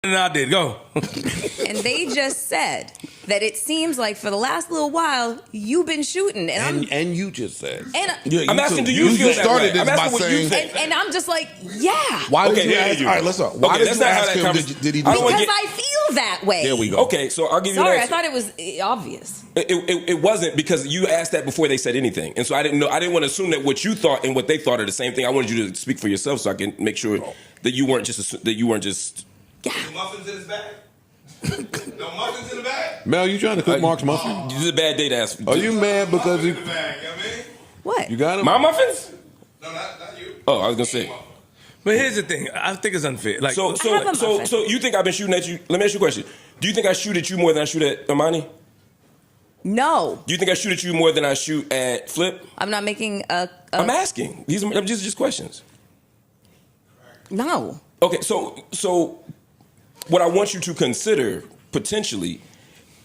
And I did. Go. And they just said that it seems like for the last little while you've been shooting, and you just said. And I'm asking, do you feel that started way? this I'm by asking what you saying, think. and I'm just like, yeah. Why did you there ask? you All right, go. let's talk. Why did that's you not how ask that him? conversation- Did he do Because that? I feel that way. There we go. Okay, so I'll give you Sorry, an I answer. thought it was obvious. It wasn't, because you asked that before they said anything, and so I didn't want to assume that what you thought and what they thought are the same thing. I wanted you to speak for yourself so I can make sure that you weren't just. Yeah. Muffins in his bag? No muffins in the bag? Mel, you trying to cook Mark's muffin? This is a bad day to ask. Are you mad because In you the bag, you know what I mean? What? you got him? My muffins? No, not you. Oh, I was gonna say. But But here's the thing. I think it's unfair. Like, I have a muffin. so you think I've been shooting at you? Let me ask you a question. Do you think I shoot at you more than I shoot at Amani? No. Do you think I shoot at you more than I shoot at Flip? I'm not making a I'm asking. These are just questions. no. Okay, so what I want you to consider potentially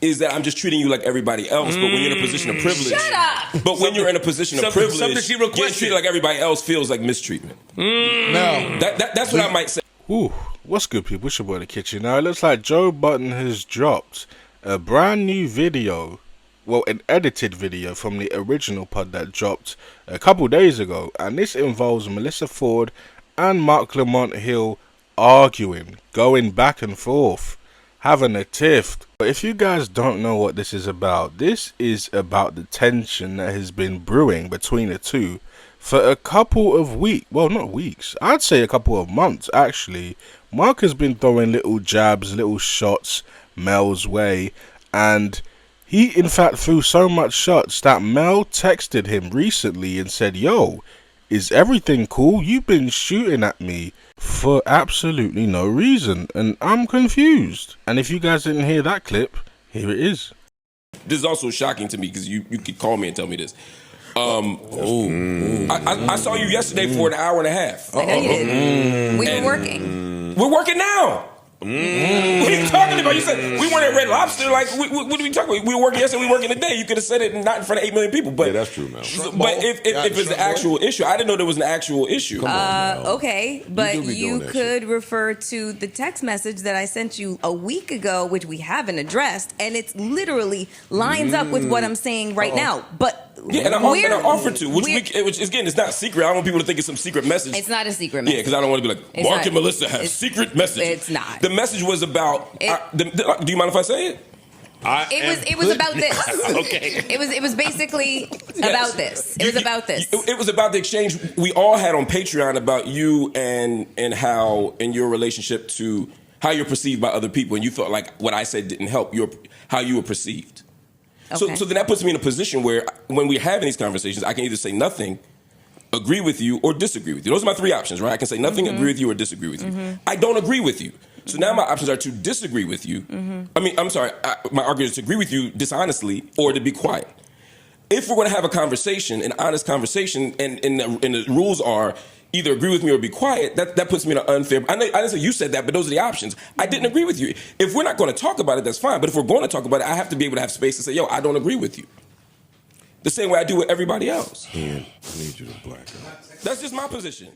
is that I'm just treating you like everybody else, but when you're in a position of privilege. Shut up. But when you're in a position of something privilege, she getting requested. treated like everybody else feels like mistreatment. Now, That's what I might say. Ooh, what's good, people? It's your boy, The Kitchen. Now, it looks like Joe Budden has dropped a brand new video, well, an edited video from the original pod that dropped a couple days ago, and this involves Melyssa Ford and Marc Lamont Hill arguing, going back and forth, having a tiff. But if you guys don't know what this is about the tension that has been brewing between the two for a couple of weeks. Well, not weeks. I'd say a couple of months, actually. Mark has been throwing little jabs, little shots Mel's way, and he, in fact, threw so much shots that Mel texted him recently and said, "Yo, is everything cool? You've been shooting at me for absolutely no reason, and I'm confused." And if you guys didn't hear that clip, here it is. This is also shocking to me because you could call me and tell me this. I saw you yesterday for an hour and a half. I know you did. We were working. We're working now. What are you talking about? You said we weren't at Red Lobster. Like, what are we talking about? We were working yesterday. We were working today. You could have said it not in front of 8 million people. But yeah, that's true, man. But if it's an actual issue, I didn't know there was an actual issue. Okay, but you that could refer to the text message that I sent you a week ago, which we haven't addressed, and it's literally lines up with what I'm saying right now. But Yeah, and I offered to, which again, it's not secret. I don't want people to think it's some secret message. it's not a secret message. Yeah, because I don't want to be like, It's Mark not- and Melyssa have it's- secret messages. it's not. The message was about. It- do you mind if I say it? It was about this. Okay. It was basically about this. It was about this. It was about the exchange we all had on Patreon about you and how in your relationship to how you're perceived by other people, and you felt like what I said didn't help how you were perceived. Okay. So then that puts me in a position where when we're having these conversations, I can either say nothing, agree with you, or disagree with you. Those are my three options, right? I can say nothing, agree with you, or disagree with you. I don't agree with you. So now my options are to disagree with you. I mean, I'm sorry, my argument is to agree with you dishonestly or to be quiet. If we're going to have a conversation, an honest conversation, and the rules are either agree with me or be quiet, that puts me in an unfair... I didn't say you said that, but those are the options. I didn't agree with you. If we're not going to talk about it, that's fine. But if we're going to talk about it, I have to be able to have space to say, yo, I don't agree with you. The same way I do with everybody else. I need you to black out. That's just my position.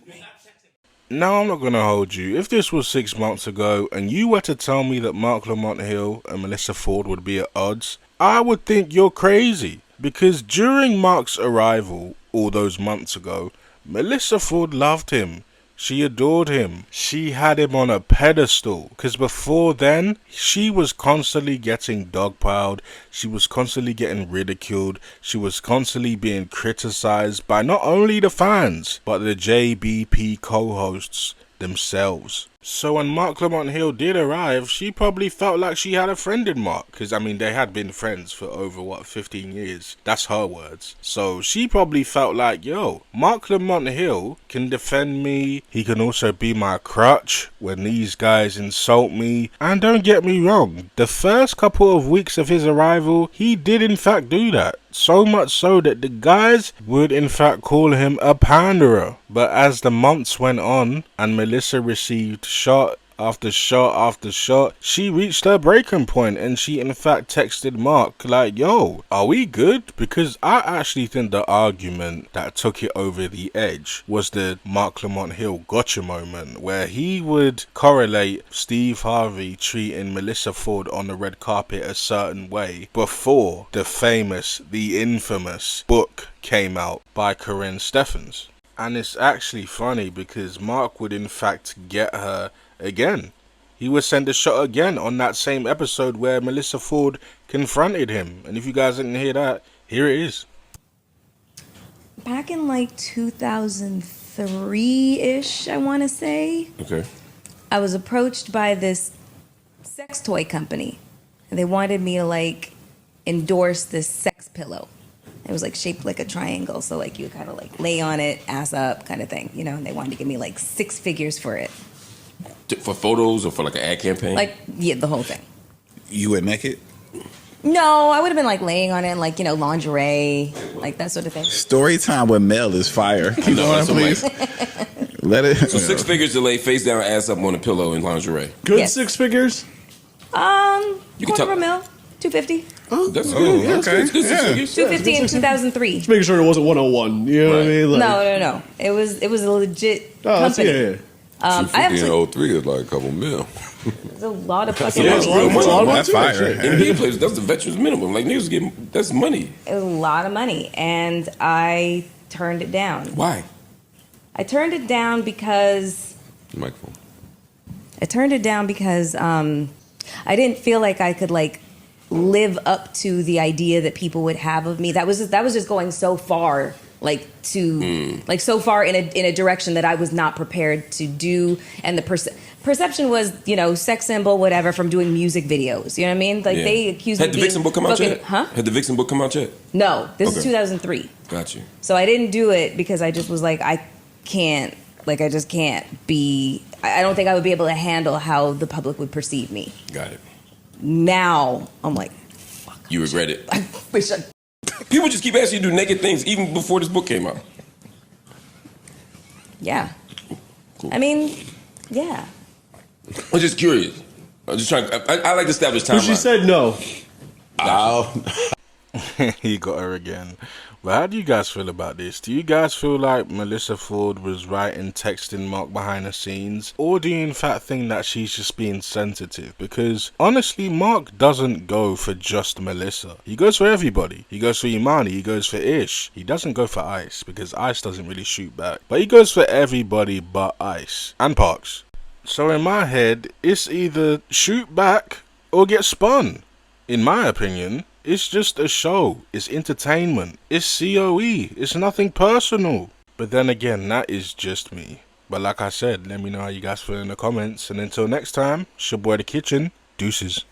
Now, I'm not going to hold you. If this was 6 months ago and you were to tell me that Marc Lamont Hill and Melyssa Ford would be at odds, I would think you're crazy. Because during Mark's arrival all those months ago, Melyssa Ford loved him. She adored him. She had him on a pedestal. Because before then, she was constantly getting dogpiled. She was constantly getting ridiculed. She was constantly being criticized by not only the fans, but the JBP co-hosts themselves. So when Marc Lamont Hill did arrive, she probably felt like she had a friend in Mark. Because, I mean, they had been friends for over, 15 years? That's her words. So she probably felt like, yo, Marc Lamont Hill can defend me. He can also be my crutch when these guys insult me. And don't get me wrong, the first couple of weeks of his arrival, he did in fact do that. So much so that the guys would in fact call him a panderer. But as the months went on and Melyssa received shot after shot after shot, she reached her breaking point and she in fact texted Mark like, yo, are we good? Because I actually think the argument that took it over the edge was the Marc Lamont Hill gotcha moment, where he would correlate Steve Harvey treating Melyssa Ford on the red carpet a certain way before the famous, the infamous book came out by Corinne Steffens. And it's actually funny because Mark would in fact get her again. He would send a shot again on that same episode where Melyssa Ford confronted him. And if you guys didn't hear that, here it is. Back in like 2003-ish, I want to say. Okay. I was approached by this sex toy company. And they wanted me to like endorse this sex pillow. It was like shaped like a triangle, so like you kind of like lay on it, ass up, kind of thing, you know. And they wanted to give me like 6 figures for it. For photos or for like an ad campaign? Like, yeah, the whole thing. You were naked? No, I would have been like laying on it, in, like, you know, lingerie, like that sort of thing. Story time with Mel is fire. Keep going, so please. Let it. So 6 figures to lay face down, ass up on a pillow in lingerie. Good Yes. 6 figures? You can Quarter of a tell. mil, 250. That's good. Yeah, okay. It's good. Yeah. 6 figures. 250 in 2003. Just making sure it wasn't 101. You know what I mean? Like, No. It was a legit Oh, that's, company. yeah. I have in to, 03 is like a couple mil. there's a lot of fucking Yeah, money. it's a lot of money. That's too, fire. shit. NBA players, that's the veterans minimum. Like niggas get that's money. It was a lot of money, and I turned it down. Why? I turned it down because Microphone. I didn't feel like I could like live up to the idea that people would have of me. That was just going so far, like like so far in a direction that I was not prepared to do, and the perception was, you know, sex symbol, whatever, from doing music videos. You know what I mean? Like Yeah. they accused Had me the of Vixen being book come out fucking, yet? huh? Had the Vixen book come out yet? No, this is Okay. 2003. Got you. So I didn't do it because I just was like, I just can't be. I don't think I would be able to handle how the public would perceive me. Got it. Now I'm like, You regret it. I wish I. People just keep asking you to do naked things even before this book came out. Yeah. Cool. I mean, yeah. I'm just curious. I'm just trying. I like to establish timeline. But she said no. He got her again. But how do you guys feel about this? Do you guys feel like Melyssa Ford was right in texting Mark behind the scenes? Or do you in fact think that she's just being sensitive? Because honestly, Mark doesn't go for just Melyssa. He goes for everybody. He goes for Imani. He goes for Ish. He doesn't go for Ice because Ice doesn't really shoot back. But he goes for everybody but Ice. And Parks. So in my head, it's either shoot back or get spun. In my opinion, it's just a show. It's entertainment. It's COE. It's nothing personal. But then again, that is just me. But like I said, let me know how you guys feel in the comments. And until next time, it's your boy The Kitchen. Deuces.